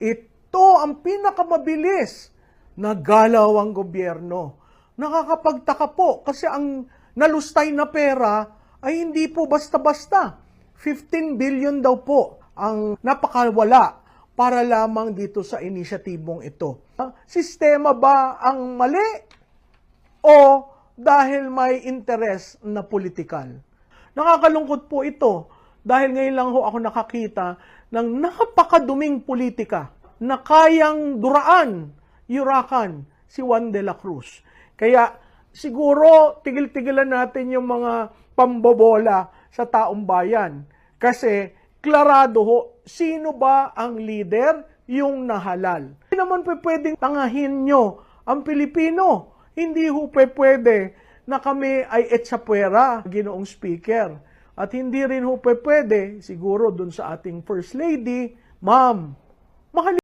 Ito ang pinakamabilis na galaw ang gobyerno. Nakakapagtaka po kasi ang nalustay na pera ay hindi po basta-basta. 15 billion daw po ang napakawala para lamang dito sa inisyatibong ito. Sistema ba ang mali o dahil may interes na politikal? Nakakalungkot po ito dahil ngayon lang ho ako nakakita ng napakaduming politika na kayang duraan, yurakan si Juan de la Cruz. Kaya siguro tigil-tigilan natin yung mga pambobola sa taong bayan. Kasi klarado ho, sino ba ang leader? Yung nahalal. Hindi naman pwedeng tangahin nyo ang Pilipino. Hindi ho pwede na kami ay etsapuera, Ginoong Speaker. At hindi rin ho pwede, siguro dun sa ating First Lady, Ma'am, mahal